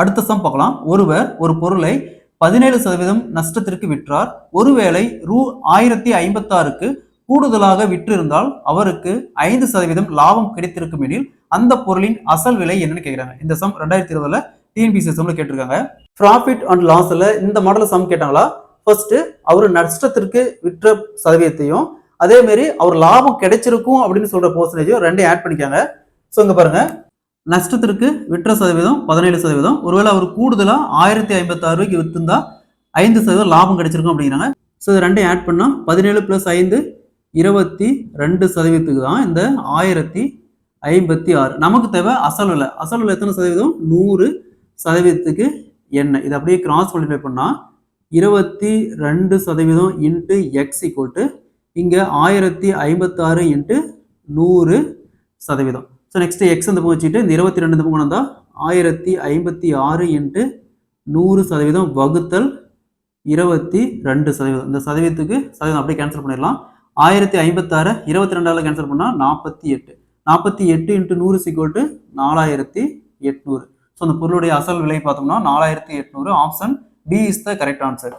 அடுத்த சம் பார்க்கலாம். ஒருவர் ஒரு பொருளை 17% நஷ்டத்திற்கு விற்றார். ஒருவேளை ரூ. 1056க்கு கூடுதலாக விற்றிருந்தால் அவருக்கு 5% லாபம் கிடைத்திருக்கும் எனில் அந்த பொருளின் அசல் விலை என்னன்னு கேட்கிறாங்க. இந்த சம் 2020 டிஎன்பிஎஸ்சி சம்ல கேட்டிருக்காங்க. ப்ராஃபிட் அண்ட் லாஸ்ல இந்த மாடல சம் கேட்டாங்களா? ஃபர்ஸ்ட் அவர் நஷ்டத்திற்கு விற்ற சதவீதத்தையும் அதே மாதிரி அவர் லாபம் கிடைச்சிருக்கும் அப்படின்னு சொல்ற பெர்சன்டேஜும் ரெண்டையும் ஆட் பண்ணிக்காங்க. ஸோ இங்க பாருங்க, நஷ்டத்திற்கு விற்ற சதவீதம் 17%. ஒருவேளை அவர் கூடுதலா 1056 வித்திருந்தா 5% லாபம் கிடைச்சிருக்கும் அப்படிங்கிறாங்க. ஸோ இது ரெண்டையும் ஆட் பண்ணா 17 + 5 22% தான் இந்த 1056. நமக்கு தேவை அசல் விலை. அசல் விலை எத்தனை சதவீதம்? 100% என்ன? இது அப்படியே கிராஸ் மல்டிப்ளை பண்ணா 22% இன்ட்டு எக்ஸ் ஈக்குவல் டு இங்க 1056 இன்ட்டு 100%. ஸோ நெக்ஸ்ட் எக்ஸ் அந்த பக்கம் வச்சுட்டு இந்த 22 இந்த பக்கம் வந்தா 1056 இன்ட்டு 100% வகுத்தல் 22%. இந்த சதவீதத்துக்கு சதவீதம் அப்படியே கேன்சல் பண்ணிடலாம். 1056 22ஆல கேன்சல் பண்ணா 48. 48 இன்ட்டு 100 ஈக்குவல் டு 4800. ஸோ அந்த பொருளுடைய அசல் விலை பார்த்தோம்னா 4800. Option B is the correct answer.